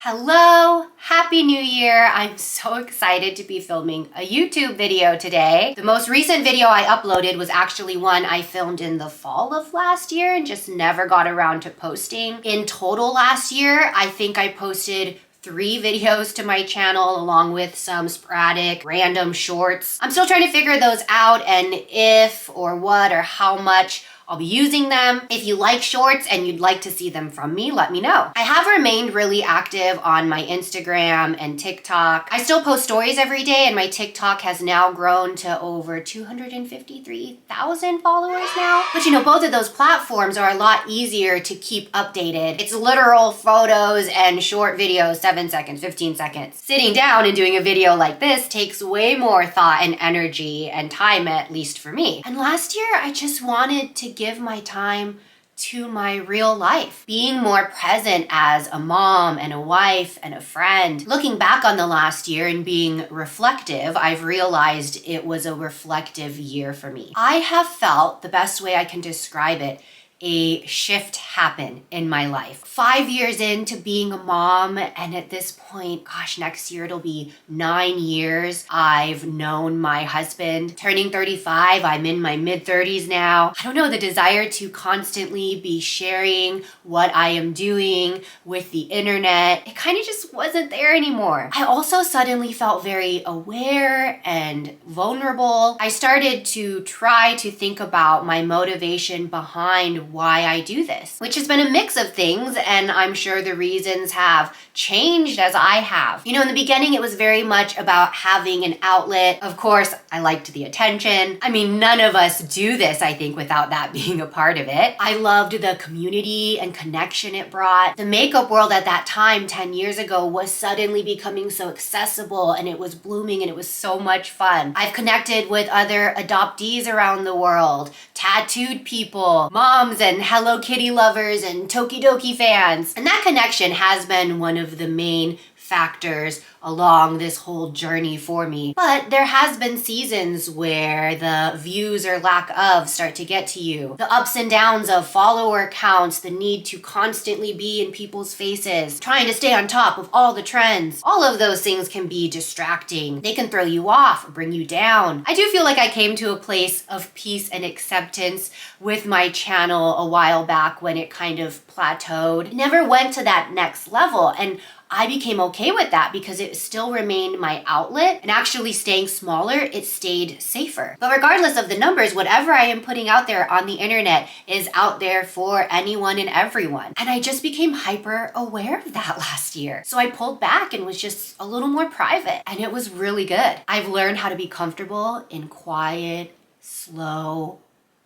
Hello, Happy New Year. I'm so excited to be filming a YouTube video today. The most recent video I uploaded was actually one I filmed in the fall of last year and just never got around to posting. In total last year, I think I posted 3 videos to my channel along with some sporadic random shorts. I'm still trying to figure those out and if or what or how much I'll be using them. If you like shorts and you'd like to see them from me, let me know. I have remained really active on my Instagram and TikTok. I still post stories every day and my TikTok has now grown to over 253,000 followers now. But you know, both of those platforms are a lot easier to keep updated. It's literal photos and short videos, 7 seconds, 15 seconds. Sitting down and doing a video like this takes way more thought and energy and time, at least for me. And last year, I just wanted to give my time to my real life, being more present as a mom and a wife and a friend. Looking back on the last year and being reflective, I've realized it was a reflective year for me. I have felt, the best way I can describe it, a shift happen in my life. 5 years into being a mom, and at this point, gosh, next year it'll be 9 years I've known my husband. Turning 35, I'm in my mid-30s now. I don't know, the desire to constantly be sharing what I am doing with the internet, it kind of just wasn't there anymore. I also suddenly felt very aware and vulnerable. I started to try to think about my motivation behind why I do this, which has been a mix of things, and I'm sure the reasons have changed as I have. You know, in the beginning, it was very much about having an outlet. Of course, I liked the attention. I mean, none of us do this, I think, without that being a part of it. I loved the community and connection it brought. The makeup world at that time, 10 years ago, was suddenly becoming so accessible and it was blooming and it was so much fun. I've connected with other adoptees around the world, tattooed people, moms and Hello Kitty lovers and Tokidoki fans. And that connection has been one of the main factors along this whole journey for me. But there has been seasons where the views or lack of start to get to you. The ups and downs of follower counts, the need to constantly be in people's faces, trying to stay on top of all the trends. All of those things can be distracting. They can throw you off, bring you down. I do feel like I came to a place of peace and acceptance with my channel a while back when it kind of plateaued. It never went to that next level, and I became okay with that because it still remained my outlet, and actually staying smaller, it stayed safer. But regardless of the numbers, whatever I am putting out there on the internet is out there for anyone and everyone. And I just became hyper aware of that last year. So I pulled back and was just a little more private, and it was really good. I've learned how to be comfortable in quiet, slow,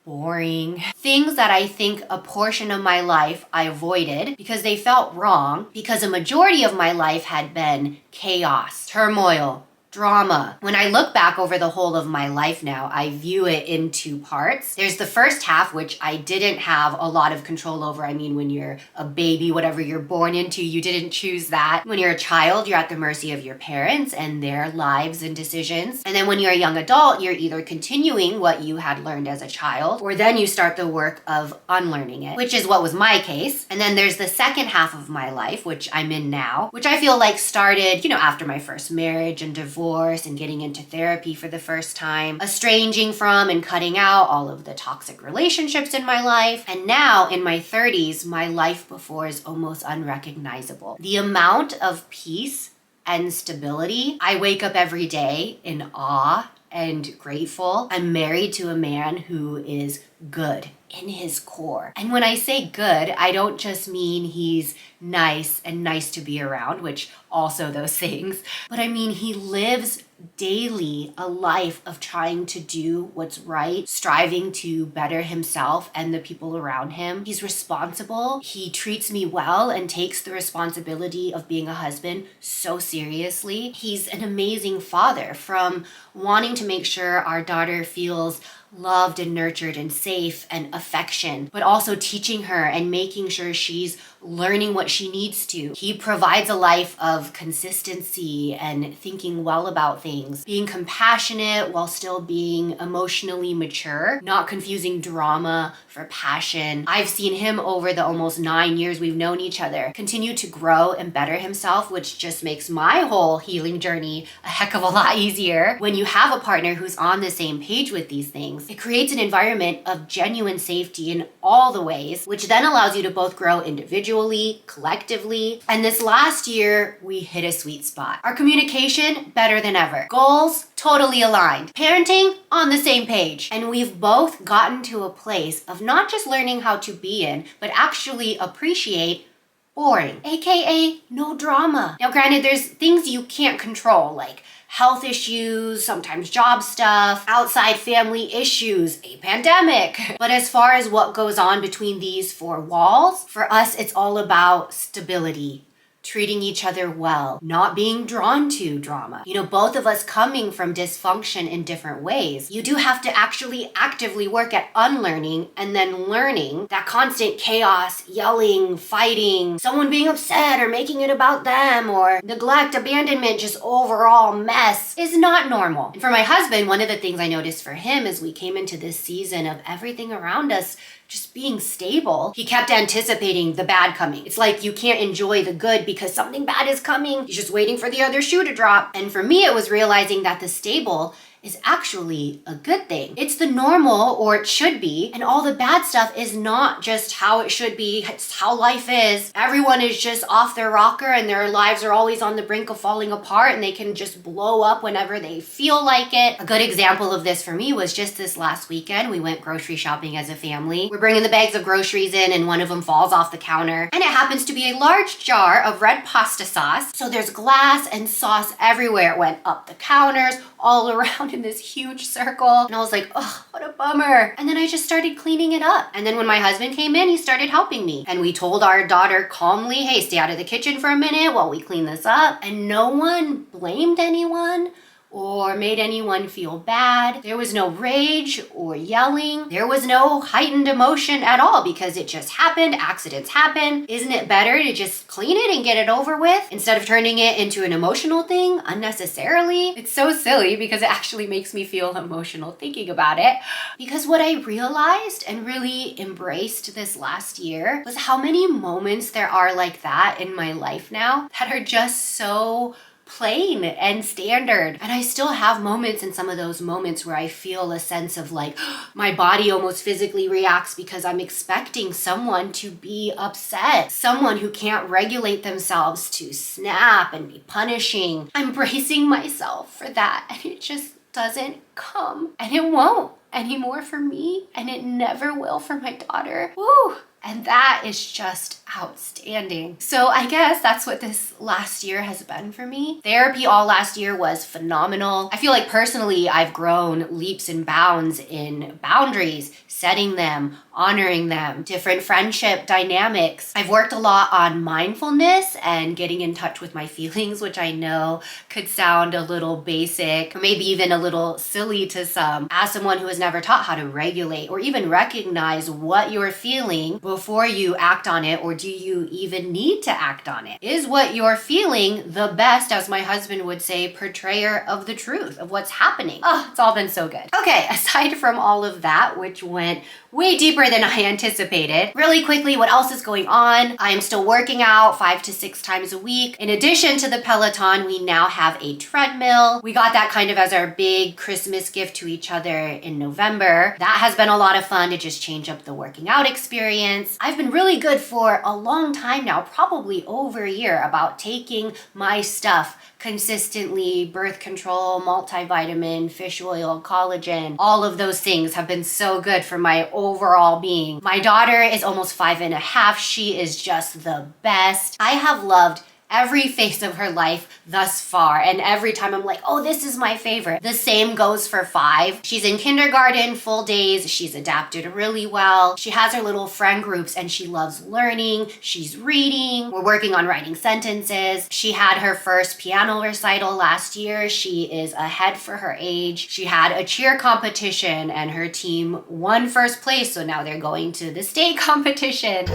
boring things that I think a portion of my life I avoided because they felt wrong, because a majority of my life had been chaos, turmoil, drama. When I look back over the whole of my life now, I view it in 2 parts. There's the first half, which I didn't have a lot of control over. I mean, when you're a baby, whatever you're born into, you didn't choose that. When you're a child, you're at the mercy of your parents and their lives and decisions. And then when you're a young adult, you're either continuing what you had learned as a child, or then you start the work of unlearning it, which is what was my case. And then there's the second half of my life, which I'm in now, which I feel like started, you know, after my first marriage and divorce and getting into therapy for the first time, estranging from and cutting out all of the toxic relationships in my life. And now in my 30s, my life before is almost unrecognizable. The amount of peace and stability, I wake up every day in awe and grateful. I'm married to a man who is good in his core. And when I say good, I don't just mean he's nice and nice to be around, which also those things, but I mean he lives daily a life of trying to do what's right, striving to better himself and the people around him. He's responsible. He treats me well and takes the responsibility of being a husband so seriously. He's an amazing father, from wanting to make sure our daughter feels loved and nurtured and safe and affection, but also teaching her and making sure she's learning what she needs to. He provides a life of consistency and thinking well about things, being compassionate while still being emotionally mature, not confusing drama for passion. I've seen him over the almost 9 years we've known each other continue to grow and better himself, which just makes my whole healing journey a heck of a lot easier. When you have a partner who's on the same page with these things, it creates an environment of genuine safety in all the ways, which then allows you to both grow individually, collectively. And this last year, we hit a sweet spot. Our communication, better than ever. Goals, totally aligned. Parenting, on the same page. And we've both gotten to a place of not just learning how to be in, but actually appreciate boring, aka no drama. Now, granted, there's things you can't control, like health issues, sometimes job stuff, outside family issues, a pandemic. But as far as what goes on between these four walls, for us, it's all about stability, treating each other well, not being drawn to drama. You know, both of us coming from dysfunction in different ways. You do have to actually actively work at unlearning and then learning that constant chaos, yelling, fighting, someone being upset or making it about them, or neglect, abandonment, just overall mess is not normal. And for my husband, one of the things I noticed for him as we came into this season of everything around us just being stable, he kept anticipating the bad coming. It's like you can't enjoy the good because something bad is coming. You're just waiting for the other shoe to drop. And for me, it was realizing that the stable is actually a good thing. It's the normal, or it should be, and all the bad stuff is not just how it should be, it's how life is. Everyone is just off their rocker and their lives are always on the brink of falling apart and they can just blow up whenever they feel like it. A good example of this for me was just this last weekend. We went grocery shopping as a family. We're bringing the bags of groceries in and one of them falls off the counter, and it happens to be a large jar of red pasta sauce. So there's glass and sauce everywhere. It went up the counters, all around in this huge circle. And I was like, oh, what a bummer. And then I just started cleaning it up. And then when my husband came in, he started helping me. And we told our daughter calmly, hey, stay out of the kitchen for a minute while we clean this up. And no one blamed anyone or made anyone feel bad. There was no rage or yelling. There was no heightened emotion at all because it just happened. Accidents happen. Isn't it better to just clean it and get it over with instead of turning it into an emotional thing unnecessarily? It's so silly because it actually makes me feel emotional thinking about it. Because what I realized and really embraced this last year was how many moments there are like that in my life now that are just so plain and standard. And I still have moments in some of those moments where I feel a sense of like my body almost physically reacts because I'm expecting someone to be upset, someone who can't regulate themselves to snap and be punishing. I'm bracing myself for that, and it just doesn't come, and it won't anymore for me, and it never will for my daughter. Woo! And that is just outstanding. So I guess that's what this last year has been for me. Therapy all last year was phenomenal. I feel like personally, I've grown leaps and bounds in boundaries, setting them, honoring them, different friendship dynamics. I've worked a lot on mindfulness and getting in touch with my feelings, which I know could sound a little basic or maybe even a little silly to some. As someone who has never taught how to regulate or even recognize what you're feeling before you act on it, or do you even need to act on it? Is what you're feeling the best, as my husband would say, portrayer of the truth of what's happening? Oh, it's all been so good. Okay, aside from all of that, which went way deeper than I anticipated. Really quickly, what else is going on? I'm still working out 5 to 6 times a week. In addition to the Peloton, we now have a treadmill. We got that kind of as our big Christmas gift to each other in November. That has been a lot of fun to just change up the working out experience. I've been really good for a long time now, probably over a year, about taking my stuff consistently. Birth control, multivitamin, fish oil, collagen, all of those things have been so good for my overall being. My daughter is almost 5 and a half. She is just the best. I have loved every phase of her life thus far. And every time I'm like, oh, this is my favorite. The same goes for 5. She's in kindergarten, full days. She's adapted really well. She has her little friend groups and she loves learning. She's reading. We're working on writing sentences. She had her first piano recital last year. She is ahead for her age. She had a cheer competition and her team won first place. So now they're going to the state competition.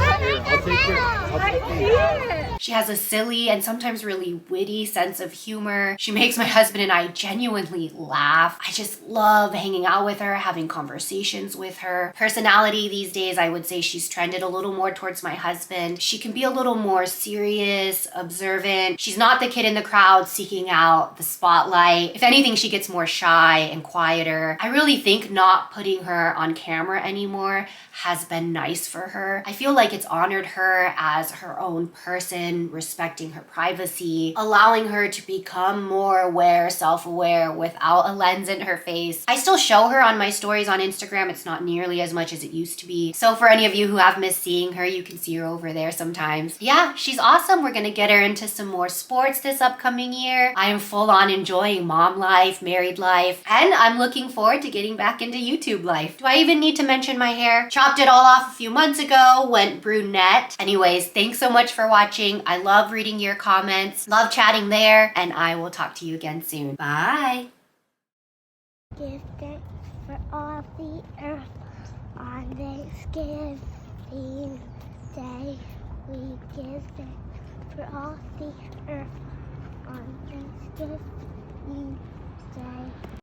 She has a silly and sometimes really witty sense of humor. She makes my husband and I genuinely laugh. I just love hanging out with her, having conversations with her. Personality these days, I would say she's trended a little more towards my husband. She can be a little more serious, observant. She's not the kid in the crowd seeking out the spotlight. If anything, she gets more shy and quieter. I really think not putting her on camera anymore has been nice for her. I feel like it's honored her as her own person, respecting her privacy, allowing her to become more aware, self-aware without a lens in her face. I still show her on my stories on Instagram. It's not nearly as much as it used to be. So for any of you who have missed seeing her, you can see her over there sometimes. Yeah, she's awesome. We're gonna get her into some more sports this upcoming year. I am full on enjoying mom life, married life, and I'm looking forward to getting back into YouTube life. Do I even need to mention my hair? Chopped it all off a few months ago, went brunette. Anyways, thanks so much for watching. I love reading your comments, love chatting there, and I will talk to you again soon. Bye. Give thanks for all the earth on Thanksgiving Day. We give thanks for all the earth on Thanksgiving